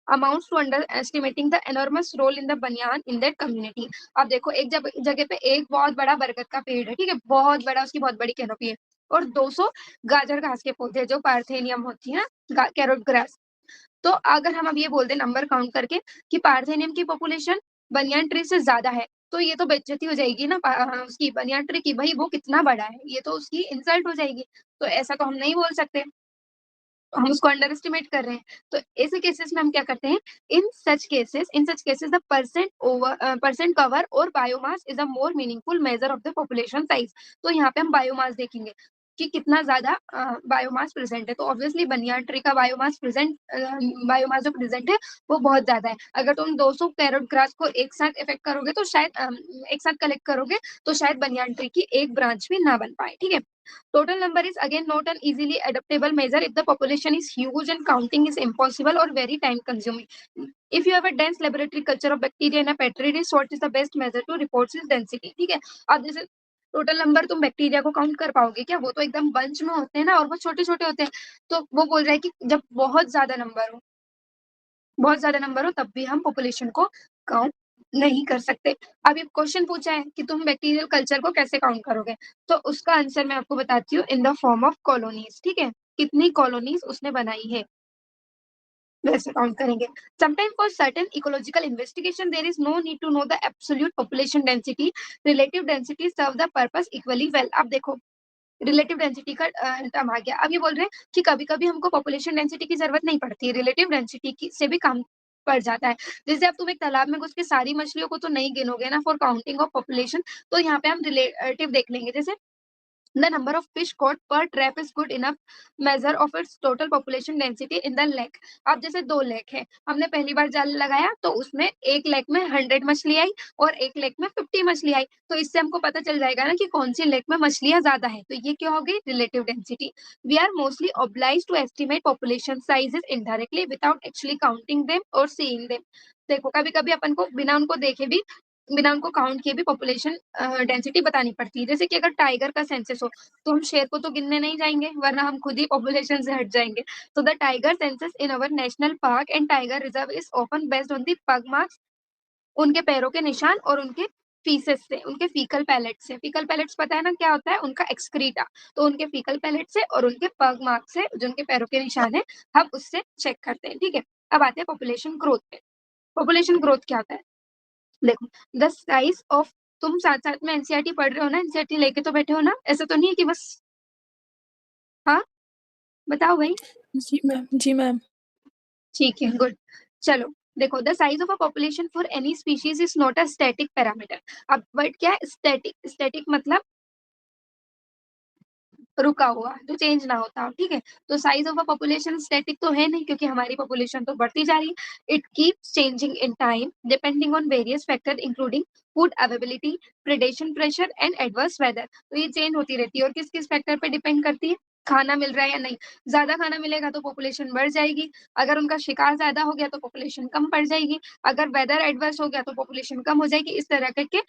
amounts to underestimating the enormous role in the banyan in that community। अब देखो, एक जगह पे एक बहुत बड़ा बरगद का पेड़ है, ठीक है, बहुत बड़ा, उसकी बहुत बड़ी कैनोपी है, और 200 गाजर घास के पौधे जो पार्थेनियम होती है, कैरोट ग्रास। तो अगर हम अब ये बोल दें नंबर काउंट करके कि पार्थेनियम की पॉपुलेशन बनियान ट्री से ज्यादा है, तो ये तो बेइज्जती हो जाएगी ना उसकी बनियान ट्री की, भाई वो कितना बड़ा है, ये तो उसकी इंसल्ट हो जाएगी। तो ऐसा तो हम नहीं बोल सकते, हम उसको अंडर एस्टिमेट कर रहे हैं। तो ऐसे केसेस में हम क्या करते हैं, in such cases the percent cover और biomass is a more meaningful measure of the population size. तो यहाँ पे हम बायोमास देखेंगे कि कितना ज्यादा बायोमास प्रेजेंट है। तो ऑब्वियसली बनियान ट्री का बायोमास जो प्रेजेंट है वो बहुत ज्यादा है। अगर तुम 200 कैरोट ग्रास को एक साथ इफेक्ट करोगे तो शायद एक साथ कलेक्ट करोगे तो शायद बनियान ट्री की एक ब्रांच भी ना बन पाए, ठीक है। Total number is again not an easily adaptable measure if the population is huge and counting is impossible or very time consuming. If you have a dense laboratory culture of bacteria in a petri dish, what is the best measure to report its density? ठीक है। अब जैसे टोटल नंबर तुम बैक्टीरिया को काउंट कर पाओगे क्या? वो तो एकदम बंच में होते हैं ना, और वो छोटे छोटे होते हैं। तो वो बोल रहा है कि जब बहुत ज्यादा नंबर हो तब भी हम पॉपुलेशन को काउंट नहीं कर सकते। अब ये क्वेश्चन पूछा है कि तुम बैक्टीरियल कल्चर को कैसे काउंट करोगे, तो उसका आंसर मैं आपको बताती हूँ, in the form of colonies, ठीक है। कितनी कॉलोनीज उसने बनाई है वैसे काउंट करेंगे। Sometimes for certain ecological investigation there is no need to know the absolute population density, relative density serve the purpose equally well। अब देखो, रिलेटिव डेंसिटी का टर्म आ गया। अब ये बोल रहे हैं कि कभी कभी हमको पॉपुलेशन डेंसिटी की जरूरत नहीं पड़ती है, रिलेटिव डेंसिटी की से भी काम पड़ जाता है। जैसे अब तुम एक तालाब में घुस के सारी मछलियों को तो नहीं गिनोगे ना फॉर काउंटिंग ऑफ पॉपुलेशन, तो यहाँ पे हम रिलेटिव देख लेंगे। जैसे the number of fish caught per trap is good enough measure of its total population density in the lake। अब जैसे 2 लेक है, हमने पहली बार जाल लगाया तो उसमें एक लेक में 100 मछली आई और एक लेक में 50 मछली आई, तो इससे हमको पता चल जाएगा ना कि कौन सी लेक में मछलियां ज्यादा है। तो ये क्या हो गई? Relative density. We are mostly obliged to estimate population sizes indirectly without actually counting them or seeing them। देखो, कभी कभी अपन को बिना उनको काउंट किए भी पॉपुलेशन डेंसिटी बतानी पड़ती है। जैसे कि अगर टाइगर का सेंसस हो तो हम शेर को तो गिनने नहीं जाएंगे, वरना हम खुद ही पॉपुलेशन से हट जाएंगे। तो the tiger census in our national park and tiger reserve is often based on the पग मार्क्स, उनके पैरों के निशान और उनके फीसेस से, उनके फीकल पैलेट से। फीकल पैलेट्स पता है ना क्या होता है? उनका एक्सक्रीटा। तो उनके फीकल पैलेट से और उनके पग मार्क्स से, जो उनके पैरों के निशान है, हम उससे चेक करते हैं, ठीक है। अब आते हैं पॉपुलेशन ग्रोथ पे। पॉपुलेशन ग्रोथ क्या होता है? देखो, द साइज ऑफ, तुम साथ साथ में एनसीईआरटी पढ़ रहे हो ना, एनसीईआरटी लेके तो बैठे हो ना, ऐसा तो नहीं है कि बस। हाँ, बताओ भाई। जी मैम, जी मैम। ठीक है, गुड। चलो देखो, the size of a population for any species is not a static parameter. अब वर्ड क्या है? स्टैटिक। स्टैटिक मतलब रुका हुआ, जो चेंज ना होता हो, ठीक है। तो size of a population static तो है नहीं, क्योंकि हमारी पॉपुलेशन तो बढ़ती जा रही है। It keeps changing in time depending on various factor including food availability, predation pressure and adverse weather. तो ये चेंज होती रहती है और किस किस फैक्टर पे डिपेंड करती है? खाना मिल रहा है या नहीं। ज्यादा खाना मिलेगा तो पॉपुलेशन बढ़ जाएगी, अगर उनका शिकार ज्यादा हो गया तो पॉपुलेशन कम पड़ जाएगी, अगर वेदर एडवर्स हो गया तो पॉपुलेशन कम हो जाएगी। इस तरह करके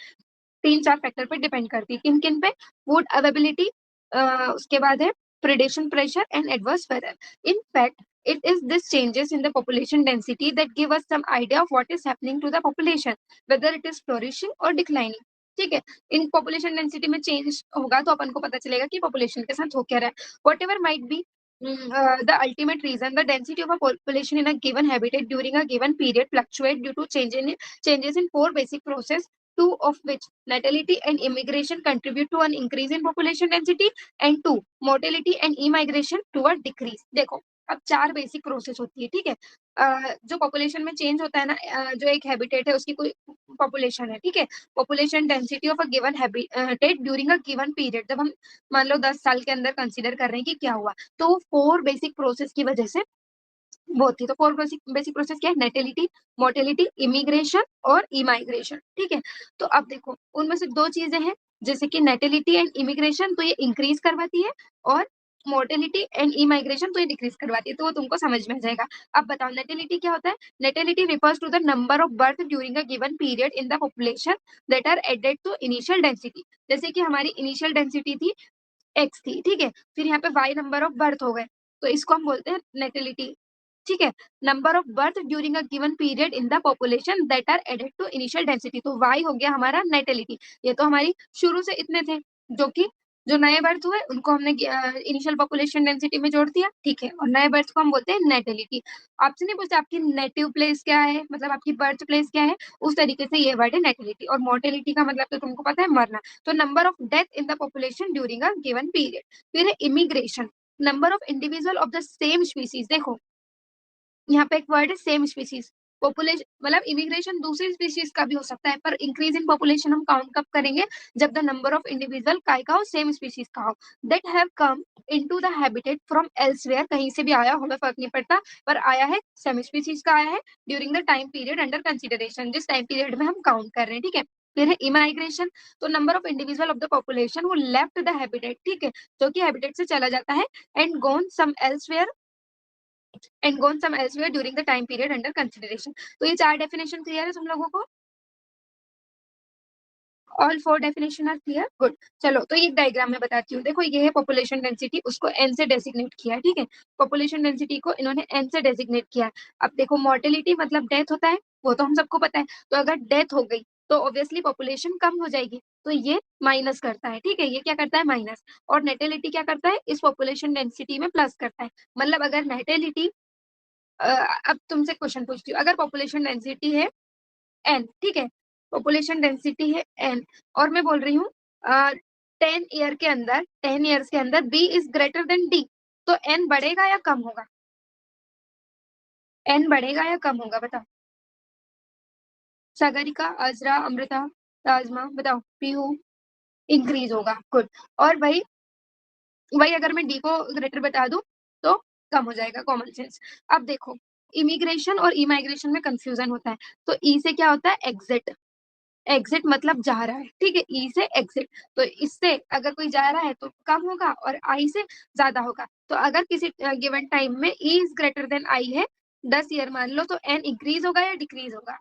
3-4 फैक्टर पे डिपेंड करती है। किन किन पे? फूड अवेलेबिलिटी, उसके बाद है predation pressure and adverse weather। In fact, it is these changes in the population density that give us some idea of what is happening to the population, whether it is flourishing or declining। ठीक है, इन पॉपुलेशन डेंसिटी में चेंज होगा तो अपन को पता चलेगा कि पॉपुलेशन के साथ हो क्या रहा है। What ever might be the ultimate reason, the density of a population in a given habitat during a given period fluctuate due to changes in four basic process, two of which, natality and immigration, contribute to an increase in population density, and two, mortality and immigration to a decrease। देखो, अब 4 बेसिक प्रोसेस होती है, ठीक है। जो पॉपुलेशन में चेंज होता है ना, जो एक हैबिटेट है उसकी कोई पॉपुलेशन है, ठीक है। Population density of a given habitat during a given period, जब हम मान लो 10 साल के अंदर कंसीडर कर रहे हैं कि क्या हुआ, तो 4 बेसिक प्रोसेस की वजह से वो होती है। तो 4 बेसिक प्रोसेस क्या है? नेटेलिटी, मोर्टेलिटी, इमिग्रेशन और इमाइग्रेशन, ठीक है। तो अब देखो उनमें से 2 चीजें हैं, जैसे कि नेटेलिटी एंड इमिग्रेशन, तो ये इंक्रीज करवाती है, और मोर्टेलिटी एंड इमाइग्रेशन तो ये डिक्रीज करवाती है। तो वो तुमको समझ में आ जाएगा। अब बताओ नेटेलिटी क्या होता है? Natality refers to the number of birth during a given period in the population that are added to initial density. जैसे कि हमारी इनिशियल डेंसिटी थी एक्स थी, ठीक है, फिर यहाँ पे वाई नंबर ऑफ बर्थ हो गए, तो इसको हम बोलते हैं नेटेलिटी, ठीक है। Number of birth during a given period in the population that are added to initial density, तो वाई हो गया हमारा नेटेलिटी। ये तो हमारी शुरू से इतने थे, जो कि जो नए बर्थ हुए उनको हमने इनिशियल पॉपुलेशन डेंसिटी में जोड़ दिया, ठीक है, और नए बर्थ को हम बोलते हैं नेटेलिटी। आपसे नहीं पूछते आपकी नेटिव प्लेस क्या है, मतलब आपकी बर्थ प्लेस क्या है, उस तरीके से ये वर्ड है नेटेलिटी। और मोर्टेलिटी का मतलब तो तुमको पता है, मरना। तो number of death in the population during a given period. फिर है immigration, number of individual of the same species. देखो यहाँ पे एक वर्ड है सेम स्पीसीज। पॉपुलेशन मतलब इमिग्रेशन दूसरी स्पीसीज का भी हो सकता है, पर इंक्रीज इन पॉपुलेशन हम काउंट कब करेंगे? जब द नंबर ऑफ इंडिविजुअल काय का हो, सेम स्पीसीज का हो, that have come into the habitat from elsewhere, कहीं से भी आया हो, हमें फर्क नहीं पड़ता, पर आया है सेम स्पीसीज का आया है during the time period under consideration, जिस टाइम पीरियड में हम काउंट कर रहे हैं, ठीक है। फिर है इमाइग्रेशन, तो number of individual of the population वो लेफ्ट द हैबिटेट, ठीक है, जो कि हैबिटेट से चला जाता है, and gone some elsewhere during the time period under consideration। तो ये 4 डेफिनेशन क्लियर है तुम लोगों को? All 4 definition are clear, good. चलो तो ये डायग्राम में बताती हूँ। देखो ये है पॉपुलेशन डेंसिटी, उसको एन से डेसिग्नेट किया है, ठीक है। पॉपुलेशन डेंसिटी को इन्होंने एन से डेसिग्नेट किया है। अब देखो मोर्टेलिटी मतलब डेथ होता है, वो तो हम सबको पता है। तो अगर डेथ हो गई तो ऑब्वियसली पॉपुलेशन कम हो जाएगी, तो ये माइनस करता है, ठीक है, ये क्या करता है? माइनस। और नेटेलिटी क्या करता है? इस पॉपुलेशन डेंसिटी में प्लस करता है। मतलब अगर नेटेलिटी अब तुमसे क्वेश्चन पूछती हूँ, अगर पॉपुलेशन डेंसिटी है एन, ठीक है, पॉपुलेशन डेंसिटी है एन, और मैं बोल रही हूँ 10 ईयर्स के अंदर B is greater than D, तो एन बढ़ेगा या कम होगा? एन बढ़ेगा या कम होगा बताओ? सागरिका, अजरा, अमृता, ताजमा, बताओ। पीहू, इंक्रीज होगा, गुड। और वही अगर मैं डी को ग्रेटर बता दूं तो कम हो जाएगा, कॉमन सेंस। अब देखो इमिग्रेशन और इमाइग्रेशन में कंफ्यूजन होता है। तो ई से क्या होता है? एग्जिट, एग्जिट मतलब जा रहा है, ठीक है, ई से एग्जिट। तो इससे अगर कोई जा रहा है तो कम होगा, और आई से ज्यादा होगा। तो अगर किसी गिवन टाइम में E is greater than I है, 10 ईयर मान लो, तो एन इंक्रीज होगा या डिक्रीज होगा?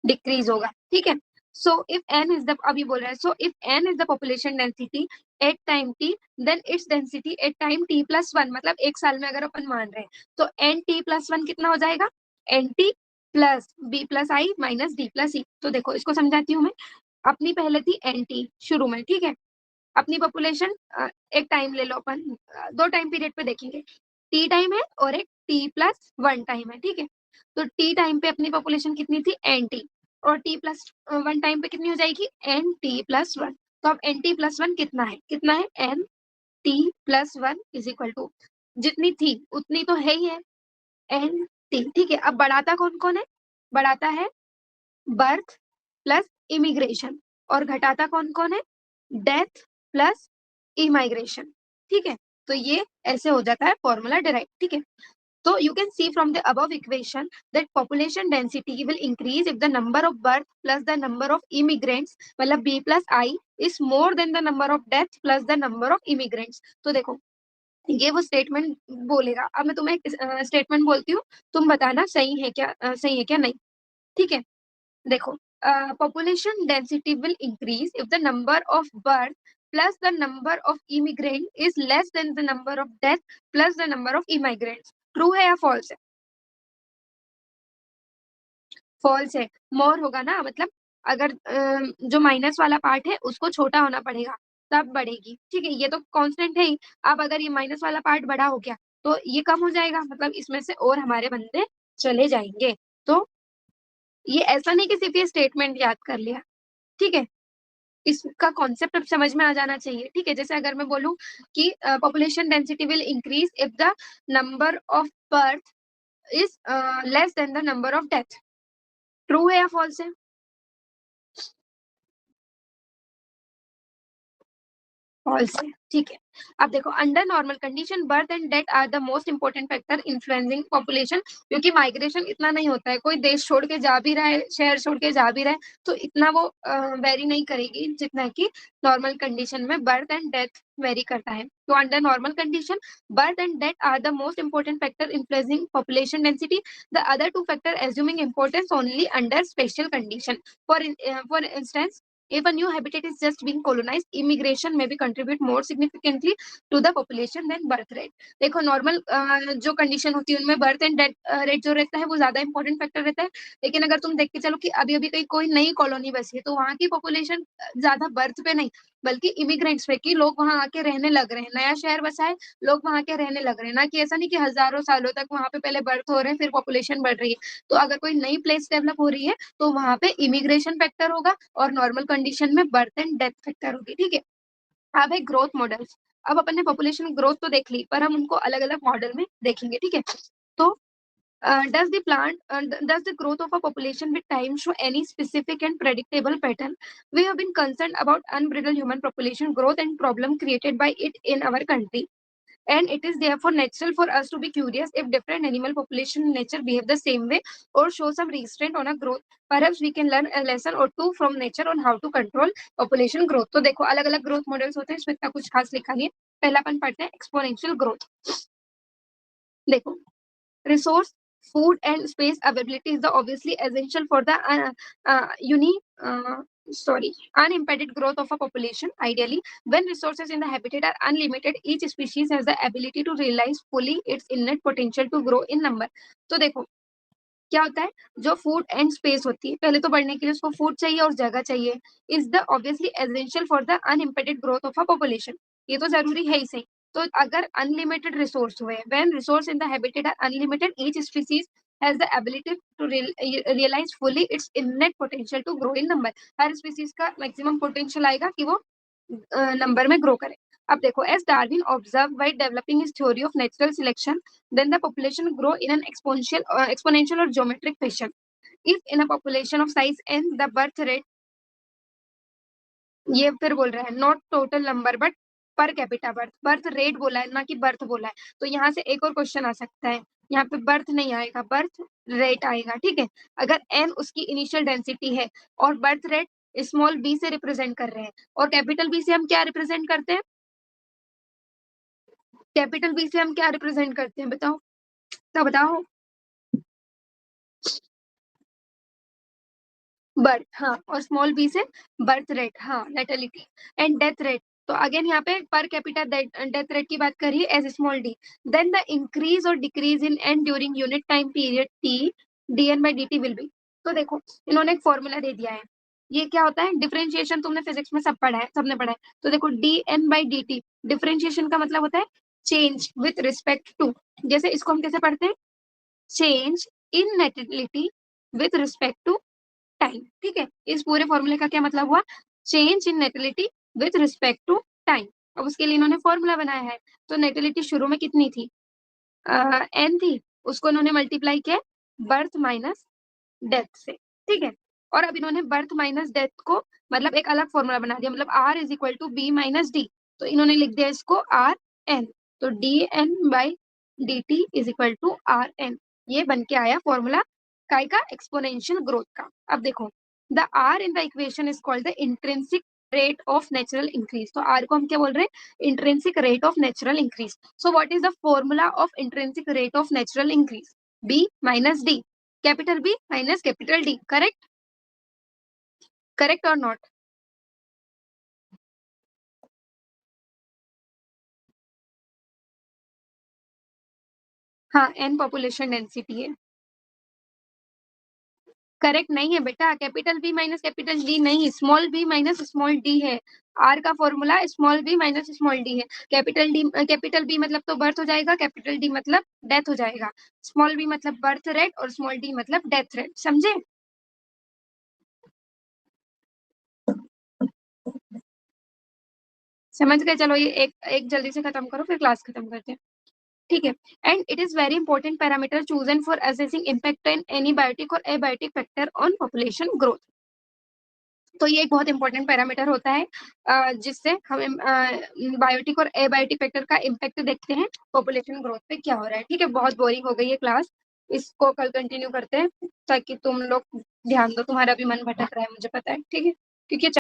डिक्रीज होगा, ठीक है। So if N is the, अभी बोल रहा है, so if N is the population density at time T, then its density at time T plus one, मतलब एक साल में अगर अपन मान रहे हैं, तो एन टी प्लस वन कितना हो जाएगा? N T plus B plus I minus D plus E. तो देखो इसको समझाती हूँ मैं। अपनी पहले थी एन टी शुरू में, ठीक है, अपनी पॉपुलेशन, एक टाइम ले लो अपन, 2 टाइम पीरियड पे देखेंगे, टी टाइम है और एक टी प्लस वन टाइम है, ठीक है। तो टी टाइम पे अपनी पॉपुलेशन कितनी थी? एन टी, और टी प्लस वन टाइम पे कितनी हो जाएगी? N T plus one. तो अब एन टी प्लस वन कितना है? कितना है? N T plus one is equal to, जितनी थी उतनी तो है ही है, एन टी, ठीक है। अब बढ़ाता कौन कौन है? बढ़ाता है बर्थ प्लस इमिग्रेशन, और घटाता कौन कौन है? डेथ प्लस इमाइग्रेशन, ठीक है। तो ये ऐसे हो जाता है फॉर्मूला डिराइव, ठीक है। So you can see from the above equation that population density will increase if the number of birth plus the number of immigrants, मतलब B plus I is more than the number of death plus the number of immigrants। तो देखो ये वो स्टेटमेंट बोलेगा। अब मैं तुम्हें एक स्टेटमेंट बोलती हूँ, तुम बताना सही है क्या, सही है क्या नहीं, ठीक है। देखो population density will increase if the number of birth plus the number of immigrant is less than the number of death plus the number of immigrants। True है या फॉल्स है? फॉल्स है। मोर होगा ना, मतलब अगर जो माइनस वाला पार्ट है उसको छोटा होना पड़ेगा तब बढ़ेगी, ठीक है, ये तो कांस्टेंट है ही। अब अगर ये माइनस वाला पार्ट बड़ा हो गया तो ये कम हो जाएगा, मतलब इसमें से और हमारे बंदे चले जाएंगे। तो ये ऐसा नहीं कि सिर्फ ये स्टेटमेंट याद कर लिया, ठीक है, इसका कॉन्सेप्ट अब समझ में आ जाना चाहिए, ठीक है। जैसे अगर मैं बोलूं कि population density will increase if the number of birth is less than the number of death, true है या फॉल्स है? फॉल्स है, ठीक है। अब देखो, under normal condition birth and death are the most important factor influencing population, क्योंकि माइग्रेशन इतना नहीं होता है, कोई देश छोड़ के जा भी रहा है, शहर छोड़ के जा भी रहा है, तो इतना वो वेरी नहीं करेगी जितना कि नॉर्मल कंडीशन में बर्थ एंड डेथ वेरी करता है। तो under normal condition birth and death are the most important factor influencing population density, the other two factor assuming importance only under special condition. For instance, if a new habitat is just being colonized, immigration may be contribute more significantly to the population than birth rate. देखो, नॉर्मल जो कंडीशन होती है उनमें बर्थ एंड डेथ रेट जो रहता है वो ज्यादा इंपॉर्टेंट फैक्टर रहता है, लेकिन अगर तुम देख के चलो कि अभी अभी कहीं कोई नई कॉलोनी बसी है तो वहाँ की पॉपुलेशन ज्यादा बर्थ पे नहीं बल्कि इमिग्रेंट्स पे, कि लोग वहाँ आके रहने लग रहे हैं, नया शहर बसा है, लोग वहाँ के रहने लग रहे हैं, ना कि ऐसा नहीं कि हजारों सालों तक वहाँ पे पहले बर्थ हो रहे हैं फिर पॉपुलेशन बढ़ रही है। तो अगर कोई नई प्लेस डेवलप हो रही है तो वहाँ पे इमिग्रेशन फैक्टर होगा और नॉर्मल कंडीशन में बर्थ एंड डेथ फैक्टर होगी, ठीक है। अब है ग्रोथ मॉडल्स। अब अपन ने पॉपुलेशन ग्रोथ तो देख ली, पर हम उनको अलग अलग मॉडल में देखेंगे, ठीक है। तो does the growth of a population with time show any specific and predictable pattern? We have been concerned about unbridled human population growth and problem created by it in our country. And it is therefore natural for us to be curious if different animal population in nature behave the same way or show some restraint on a growth. Perhaps we can learn a lesson or two from nature on how to control population growth. तो देखो, अलग अलग ग्रोथ मॉडल्स होते हैं, इसमें इतना कुछ खास लिखा नहीं है। पहला अपन पढ़ते हैं एक्सपोनेंशियल ग्रोथ। देखो, resource, food and space availability is the obviously essential for the unimpeded growth of a population. Ideally, when resources in the habitat are unlimited, each species has the ability to realize fully its innate potential to grow in number. तो देखो, क्या होता है, जो फूड एंड स्पेस होती है, पहले तो बढ़ने के लिए उसको फूड चाहिए और जगह चाहिए, is the obviously essential for the unimpeded growth of a population. ये तो जरूरी है ही सही। तो अगर अनलिमिटेड रिसोर्स हुए, when resource in the habitat are unlimited, each species has the ability to realize fully its innate potential to grow in number. हर स्पीसीज का मैक्सिमम पोटेंशियल आएगा कि वो नंबर में ग्रो करे। अब देखो, as Darwin observe by developing his theory of natural selection, then the population grow in an exponential or geometric fashion. If in a population of size n, the birth rate, ये फिर बोल रहा है नॉट टोटल नंबर बट पर कैपिटा बर्थ, बर्थ रेट बोला है ना कि बर्थ बोला है। तो यहाँ से एक और क्वेश्चन आ सकता है, यहाँ पे बर्थ नहीं आएगा, बर्थ रेट आएगा, ठीक है। अगर एन उसकी इनिशियल डेंसिटी है और बर्थ रेट स्मॉल बी से रिप्रेजेंट कर रहे हैं, और कैपिटल बी से हम क्या रिप्रेजेंट करते हैं, कैपिटल बी से हम क्या रिप्रेजेंट करते हैं, बताओ तो बताओ। बर्थ, हाँ, और स्मॉल बी से बर्थ रेट, हाँ, नेटेलिटी एंड डेथ रेट। तो अगेन यहाँ पे पर कैपिटा डेथ रेट की बात करिए as small d, then the increase और decrease in N during unit time period t, d N by D t will be. तो देखो, इन्होंने एक फॉर्मूला दे दिया है, ये क्या होता है, डिफरेंशिएशन तुमने फिजिक्स में सब पढ़ा है, सबने पढ़ा है। तो देखो, D N by D T, differentiation का मतलब होता है चेंज विथ रिस्पेक्ट टू, जैसे इसको हम कैसे पढ़ते हैं, change in natality with respect to time, ठीक है। इस पूरे फॉर्मूले का क्या मतलब हुआ, change in natality with respect to time. अब उसके लिए इन्होंने फॉर्मूला बनाया है। तो नेटिलिटी शुरू में कितनी थी, एन थी, उसको इन्होंने मल्टीप्लाई किया बर्थ माइनस डेथ से, ठीक है। और अब इन्होंने बर्थ माइनस डेथ को मतलब एक अलग फॉर्मूला बना दिया, मतलब R is equal to B minus D. तो इन्होंने लिख दिया इसको आर एन, तो D N by D T is equal to R N. ये बन के आया फॉर्मूला काय का, एक्सपोनेंशियल ग्रोथ का। अब देखो, the R in the equation is called the intrinsic rate of natural increase. तो आर को हम क्या बोल रहे हैं, intrinsic rate of natural increase. So what is the formula of intrinsic rate of natural increase, B minus D, capital B minus capital D, correct, correct और नॉट। हाँ, एन पॉपुलेशन डेंसिटी है, करेक्ट नहीं है बेटा, capital B minus capital D नहीं, small B minus small D है। आर का formula small B minus small D है। कैपिटल बी मतलब तो बर्थ हो जाएगा, कैपिटल डी मतलब डेथ हो जाएगा, स्मॉल बी मतलब बर्थ रेट और स्मॉल डी मतलब डेथ रेट, समझे। समझ गए, चलो ये एक जल्दी से खत्म करो फिर क्लास खत्म करते हैं, ठीक है। And it is very important parameter chosen for assessing impact in any biotic और abiotic factor on population growth. तो ये एक बहुत इंपॉर्टेंट पैरामीटर होता है जिससे हम बायोटिक और एबायोटिक फैक्टर का इम्पैक्ट देखते हैं पॉपुलेशन ग्रोथ पे क्या हो रहा है। ठीक है, बहुत बोरिंग हो गई है क्लास, इसको कल कंटिन्यू करते हैं ताकि तुम लोग ध्यान दो, तुम्हारा भी मन भटक रहा है मुझे पता है। ठीक है, क्योंकि